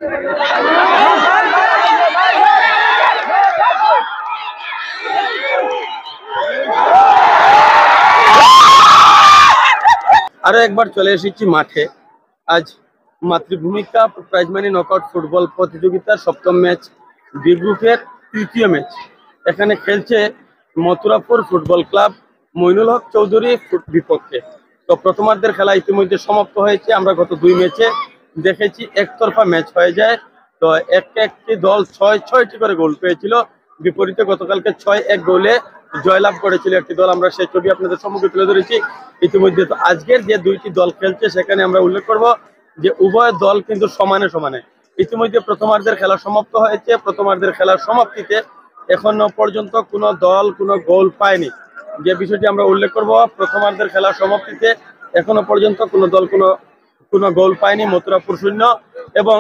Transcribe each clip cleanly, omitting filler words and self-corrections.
আরো একবার চলে এসেছি মাঠে। আজ মাতৃভূমি cup prize money knockout football প্রতিযোগিতার সপ্তম ম্যাচ, বি গ্রুপের তৃতীয় ম্যাচ। এখানে খেলছে মথুরাপুর ফুটবল ক্লাব মইনুল হক চৌধুরী বিপক্ষে। তো প্রথমার্ধের খেলা ইতিমধ্যে সমাপ্ত হয়েছে। আমরা গত দুই ম্যাচে দেখেছি একতরফা ম্যাচ হয়ে যায়। তো একটি দল ৬-৬টি করে গোল পেয়েছিল, বিপরীতে গতকালকে ৬-১ গোলে জয়লাভ করেছিল একটি দল। আমরা সেই ছবি আপনাদের সম্মুখে তুলে ধরেছি ইতিমধ্যে। তো আজকের যে দুইটি দল খেলছে সেখানে আমরা উল্লেখ করব যে উভয় দল কিন্তু সমানে সমানে। ইতিমধ্যে প্রথমার্ধের খেলা সমাপ্ত হয়েছে। প্রথমার্ধের খেলার সমাপ্তিতে এখনো পর্যন্ত কোনো দল কোনো গোল পায়নি। যে বিষয়টি আমরা উল্লেখ করব, প্রথমার্ধের খেলার সমাপ্তিতে এখনো পর্যন্ত কোনো দল কোনো গোল পায়নি। মথুরাপুর 0 এবং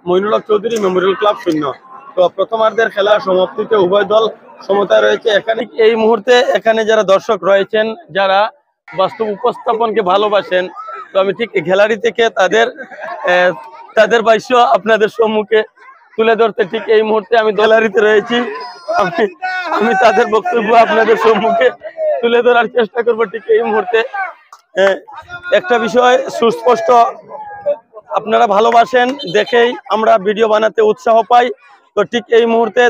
মইনুল হক চৌধুরী মেমোরিয়াল ক্লাব 0। তো প্রথমার্ধের খেলা সমাপ্তিতে উভয় দল সমতায় রয়েছে। এখানে এই মুহূর্তে এখানে যারা দর্শক রয়েছেন, যারা বাস্তব উপস্থাপনকে ভালোবাসেন, তো আমি ঠিক গ্যালারি থেকে তাদের ভাষ্য আপনাদের সম্মুখে তুলে ধরতে ঠিক এই মুহূর্তে আমি গ্যালারিতে রয়েছি। আমি তাদের বক্তব্য আপনাদের সম্মুখে তুলে ধরার চেষ্টা করব ঠিক এই মুহূর্তে। একটা বিষয় সুস্পষ্ট, আপনারা ভালোবাসেন দেখেই আমরা ভিডিও বানাতে উৎসাহ পাই। তো ঠিক এই মুহূর্তে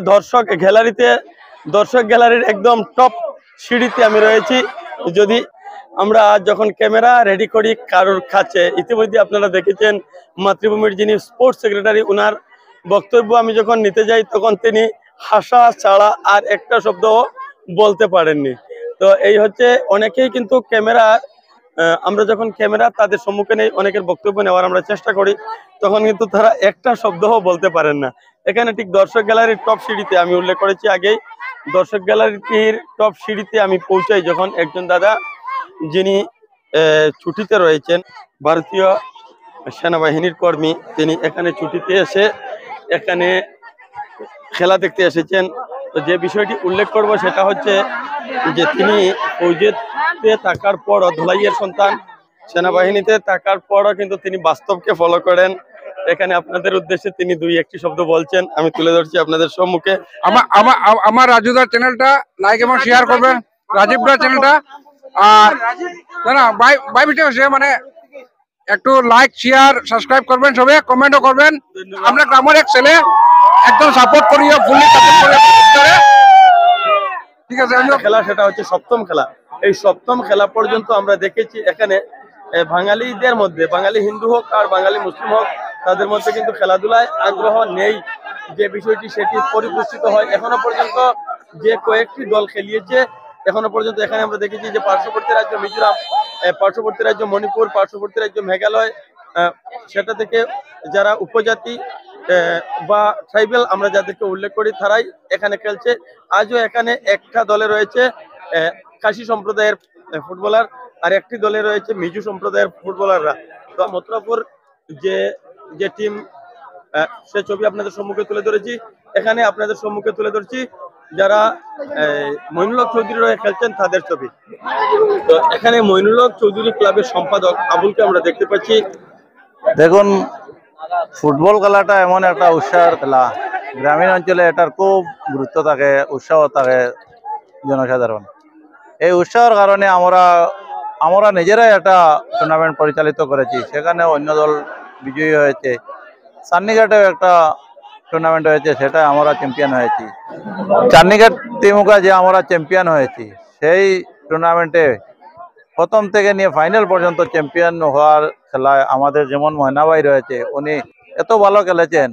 দর্শক গ্যালারির একদম টপ সিঁড়িতে আমি রয়েছি। যদি আমরা যখন ক্যামেরা রেডি করি কারোর কাছে, ইতিমধ্যে আপনারা দেখেছেন মাতৃভূমির যিনি স্পোর্টস সেক্রেটারি, ওনার বক্তব্য আমি যখন নিতে যাই তখন তিনি হাসা ছাড়া আর একটা শব্দ বলতে পারেননি। তো এই হচ্ছে, অনেকেই কিন্তু আমরা যখন ক্যামেরা তাদের সম্মুখে নেই, অনেকের বক্তব্য নেওয়ার আমরা চেষ্টা করি, তখন কিন্তু তারা একটা শব্দও বলতে পারেন না। এখানে ঠিক দর্শক গ্যালারির টপ সিঁড়িতে আমি উল্লেখ করেছি আগেই, দর্শক গ্যালারিটির টপ সিঁড়িতে আমি পৌঁছাই যখন একজন দাদা যিনি ছুটিতে রয়েছেন, ভারতীয় সেনাবাহিনীর কর্মী, তিনি এখানে ছুটিতে এসে এখানে খেলা দেখতে এসেছেন। তো যে বিষয়টি উল্লেখ করব সেটা হচ্ছে যে তিনি ফৌজেতে থাকার পর, ধলাইয়ের সন্তান, সেনাবাহিনীতে থাকার পরও কিন্তু তিনি বাস্তবকে ফলো করেন। এখানে আপনাদের উদ্দেশ্যে তিনি দুই একটি শব্দ বলছেন, আমি তুলে ধরছি আপনাদের সম্মুখে। আমার রাজুদার চ্যানেলটা লাইক এবং শেয়ার করবেন, রাজীবদার চ্যানেলটা। আর না বাই ভিডিও মানে একটু লাইক শেয়ার সাবস্ক্রাইব করবেন, সবে কমেন্টও করবেন। আমরা গ্রামের এক ছেলে, একদম সাপোর্ট করিও, ফুললি সাপোর্ট করিও। ঠিক আছে, খেলা সেটা হচ্ছে সপ্তম খেলা। এই সপ্তম খেলা পর্যন্ত আমরা দেখেছি এখানে বাঙালিদের মধ্যে, বাঙালি হিন্দু হোক আর বাঙালি মুসলিম হোক, তাদের মধ্যে কিন্তু খেলাধুলায় আগ্রহ নেই যে বিষয়টি, সেটি পরিপুষ্টিত হয়। এখনো পর্যন্ত যে কয়েকটি দল খেলিয়েছে, এখনো পর্যন্ত এখানে আমরা দেখেছি যে পার্শ্ববর্তী রাজ্য মিজোরাম, পার্শ্ববর্তী রাজ্য মণিপুর, পার্শ্ববর্তী রাজ্য মেঘালয়, সেটা থেকে যারা উপজাতি বা ট্রাইবেল আমরা যাদেরকে উল্লেখ করি, তারাই এখানে খেলছে। আজও এখানে একটা দলে রয়েছে খাসি সম্প্রদায়ের ফুটবলার, আর একটি দলে রয়েছে মিজু সম্প্রদায়ের ফুটবলাররা। তো মথুরাপুর যে টিম, সে ছবি আপনাদের সম্মুখে তুলে ধরেছি। এখানে আপনাদের সম্মুখে তুলে ধরছি যারা মইনুল হক চৌধুরীর হয়ে খেলছেন তাদের ছবি। তো এখানে মইনুল হক চৌধুরী ক্লাবের সম্পাদক আবুলকে আমরা দেখতে পাচ্ছি। দেখুন, ফুটবল খেলাটা এমন একটা উৎসাহের খেলা, গ্রামীণ অঞ্চলে এটার খুব গুরুত্ব থাকে, উৎসাহ থাকে জনসাধারণ। এই উৎসাহের কারণে আমরা নিজেরাই একটা টুর্নামেন্ট পরিচালিত করেছি, সেখানে অন্য দল বিজয়ী হয়েছে। চান্নিঘাটেও একটা টুর্নামেন্ট হয়েছে, সেটা আমরা চ্যাম্পিয়ন হয়েছি। চান্নিঘাট টিমুকা যে আমরা চ্যাম্পিয়ন হয়েছি, সেই টুর্নামেন্টে প্রথম থেকে নিয়ে ফাইনাল পর্যন্ত চ্যাম্পিয়ন হওয়ার খেলায় আমাদের যেমন ময়নাভাই রয়েছে, উনি এত ভালো খেলেছেন,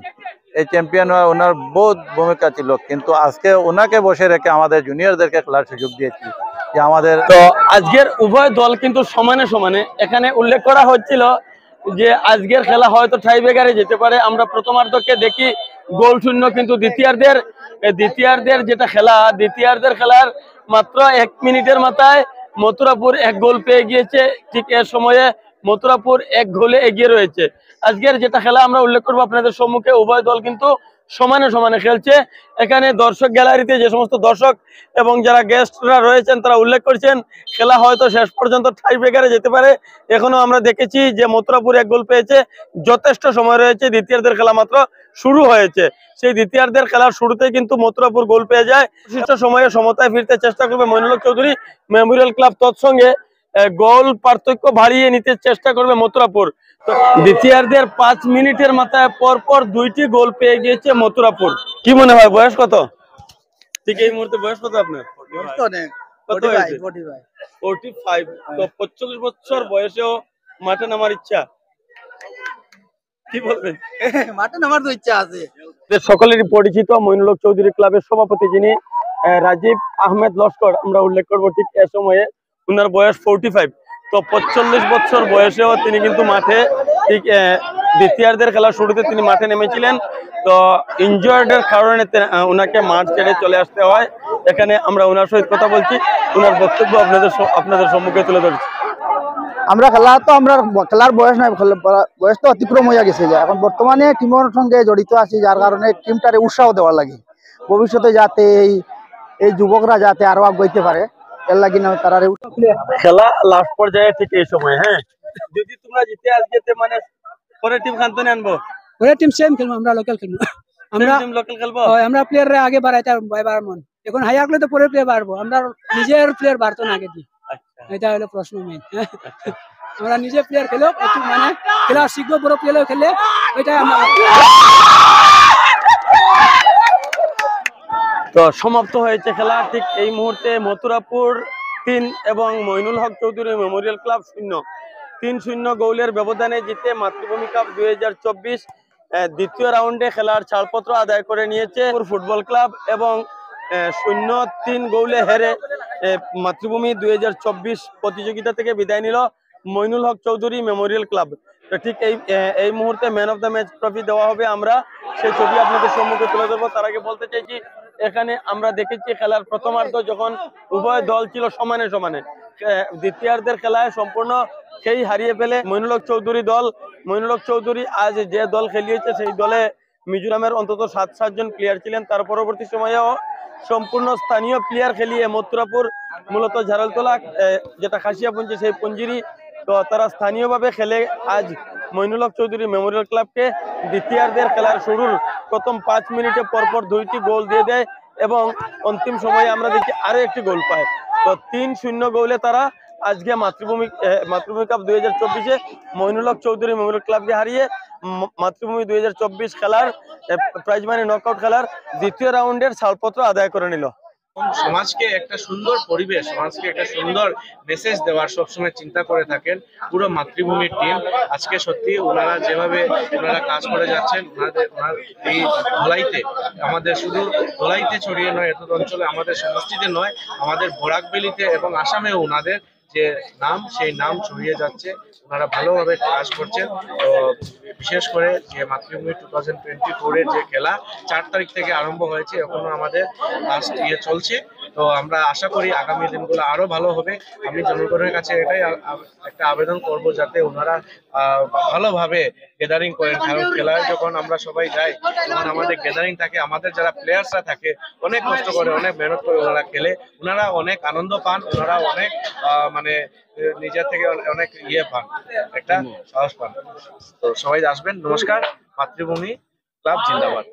এই চ্যাম্পিয়ন হওয়ার ওনার বহুত ভূমিকা ছিল। কিন্তু আজকে ওনাকে বসে রেখে আমাদের জুনিয়রদেরকে খেলার সুযোগ দিয়েছি যে আমাদের। তো আজকের উভয় দল কিন্তু সমানে সমানে। এখানে উল্লেখ করা হচ্ছিল যে আজকের খেলা হয়তো টাই ব্রেকারে যেতে পারে। আমরা প্রথমার্ধকে দেখি গোল শূন্য, কিন্তু দ্বিতীয়ার্ধের যেটা খেলা, দ্বিতীয়ার্ধের খেলার মাত্র 1 মিনিটের মাথায় মথুরাপুর 1 গোল পেয়ে গিয়েছে। ঠিক এর সময়ে মথুরাপুর 1 গোলে এগিয়ে রয়েছে। আজকের যেটা খেলা আমরা উল্লেখ করবো আপনাদের সম্মুখে, উভয় দল কিন্তু সমানে সমানে খেলছে। এখানে দর্শক গ্যালারিতে যে সমস্ত দর্শক এবং যারা গেস্টরা রয়েছেন তারা উল্লেখ করছেন খেলা হয়তো শেষ পর্যন্ত টাই ব্রেকারে যেতে পারে। এখনো আমরা দেখেছি যে মথুরাপুর 1 গোল পেয়েছে, যথেষ্ট সময় রয়েছে, দ্বিতীয়ার্ধের খেলা মাত্র শুরু হয়েছে। সেই দ্বিতীয়ার্ধের খেলার শুরুতেই কিন্তু মথুরাপুর গোল পেয়ে যায়। বিশিষ্ট সময়ে সমতায় ফিরতে চেষ্টা করবে মইনুল হক চৌধুরী মেমোরিয়াল ক্লাব, তৎসঙ্গে গোল পার্থক্য বাড়িয়ে নিতে চেষ্টা করবে মথুরাপুর। তো দ্বিতীয়ার্ধের 5 মিনিটের মাথায় পরপর 2টি গোল পেয়ে গিয়েছে মথুরাপুর। কি মনে হয় বয়স কত? ঠিক এই মুহূর্তে বয়স কত আপনার? কত হয়েছে? 45। তো 45 বছর বয়সেও মাঠে নামার ইচ্ছা, কি বলবেন? মাঠে নামার তো ইচ্ছা আছে। সকলেরই পরিচিত মইনুল হক চৌধুরী ক্লাবের সভাপতি যিনি রাজীব আহমেদ লস্কর, আমরা উল্লেখ করবো ঠিক এ সময়ে উনার বয়স 45। তো 45 বছর বয়সেও তিনি কিন্তু মাঠে ঠিক দ্বিতীয়ার্ধের খেলার শুরুতে তিনি মাঠে নেমেছিলেন। তো ইনজয়ের কারণে ওনাকে মাঠ ছেড়ে চলে আসতে হয়। এখানে আমরা ওনার সহিত কথা বলছি, ওনার বক্তব্য আপনাদের সম্মুখে তুলে ধরছি। আমরা খেলার বয়স নাই, বয়স তো অতিক্রম হয়ে গেছে। এখন বর্তমানে টিমের সঙ্গে জড়িত আছি, যার কারণে টিমটারে উৎসাহ দেওয়ার লাগে ভবিষ্যতে যাতে এই যুবকরা যাতে আরো আগাইতে পারে, এর লাগি না তারা খেলা লাস্ট পর্যায়ে ঠিক এই সময়। হ্যাঁ, যদি তোমরা জিতে আজকে মানে পরে টিম খান্তনে আনবো, ওরে টিম সেম খেলবো, আমরা লোকাল খেলবো। লোকাল খেলবো। আমরা প্লেয়াররা আগে বাড়াইতে বাইবার মন, এখন হাই আগলে তো পরে প্লেয়ার বাড়বো, আমরা নিজের প্লেয়ার বাড়তো না আগে দিয়ে। এটা হলো প্রশ্ন মেইন। আমরা নিজে প্লেয়ার খেলো, একটু মানে খেলা শিখবো, বড় প্লেয়ার খেলে ওইটাই আমরা। তো সমাপ্ত হয়েছে খেলা ঠিক এই মুহূর্তে। মথুরাপুর 3 এবং মইনুল হক চৌধুরী মেমোরিয়াল ক্লাব 0। 3-0 গোলের ব্যবধানে জিতে মাতৃভূমি কাপ 2024 দ্বিতীয় রাউন্ডে খেলার ছাড়পত্র আদায় করে নিয়েছে ফুটবল ক্লাব, এবং 0-3 গোলে হেরে মাতৃভূমি 2024 প্রতিযোগিতা থেকে বিদায় নিল মইনুল হক চৌধুরী মেমোরিয়াল ক্লাব। তো ঠিক এই মুহূর্তে man of the match trophy দেওয়া হবে, আমরা সেই ছবি আপনাদের সম্মুখে তুলে ধরবো। তার আগে বলতে চাইছি, এখানে আমরা দেখেছি খেলার প্রথমার্ধ যখন উভয় দল ছিল সমানে সমানে, দ্বিতীয়ার্ধের খেলায় সম্পূর্ণ সেই হারিয়ে ফেলে মইনুল হক চৌধুরী দল। মইনুল হক চৌধুরী আজ যে দল খেলিয়েছে সেই দলে মিজোরামের অন্তত 7 জন প্লেয়ার ছিলেন। তার পরবর্তী সময়েও সম্পূর্ণ স্থানীয় প্লেয়ার খেলিয়ে মথুরাপুর, মূলত ঝাড়লতলা যেটা খাসিয়াপুঞ্জি সেই পুঞ্জিরি, তো তারা স্থানীয়ভাবে খেলে আজ মইনুল হক চৌধুরী মেমোরিয়াল ক্লাবকে দ্বিতীয়ার্ধের খেলার শুরুর প্রথম 5 মিনিটে পরপর 2টি গোল দিয়ে দেয়, এবং অন্তিম সময়ে আমরা দেখি আরো একটি গোল পায়। তো 3-0 গোলে তারা আজকে মাতৃভূমি কাপ 2024 মইনুল হক চৌধুরী মেমোরিয়াল ক্লাবকে হারিয়ে মাতৃভূমি 2024 খেলার প্রাইজ মানি নকআউট খেলার দ্বিতীয় রাউন্ডের ছাড়পত্র আদায় করে নিল। সমাজকে একটা সুন্দর পরিবেশ, সমাজকে একটা সুন্দর মেসেজ দেওয়ার সবসময় চিন্তা করে থাকেন পুরো মাতৃভূমির টিম। আজকে সত্যি ওনারা যেভাবে কাজ করে যাচ্ছেন, ওনার এই ধলাইতে, আমাদের শুধু ধলাইতে ছড়িয়ে নয়, এত অঞ্চলে আমাদের সমষ্টিতে নয়, আমাদের বরাকবেলিতে এবং আসামেও ওনাদের যে নাম, সেই নাম ছড়িয়ে যাচ্ছে। ওনারা ভালোভাবে কাজ করছেন। তো বিশেষ করে যে মাতৃভূমি 2024-এর যে খেলা 4 তারিখ থেকে আরম্ভ হয়েছে, এখনো আমাদের লাস্ট চলছে। তো আমরা আশা করি আগামী দিনগুলো আরো ভালো হবে। আমি জনগণের কাছে এটাই একটা আবেদন করব, যাতে ওনারা ভালোভাবে গ্যাদারিং করেন। কারণ খেলায় যখন আমরা সবাই যাই, তখন আমাদের গ্যাদারিং থাকে, আমাদের যারা প্লেয়ার্সরা থাকে অনেক কষ্ট করে, অনেক মেহনত করে ওনারা খেলে, ওনারা অনেক আনন্দ পান, ওনারা অনেক মানে নিজের থেকে অনেক পান, একটা সাহস পান। তো সবাই আসবেন। নমস্কার। মাতৃভূমি ক্লাব জিন্দাবাদ।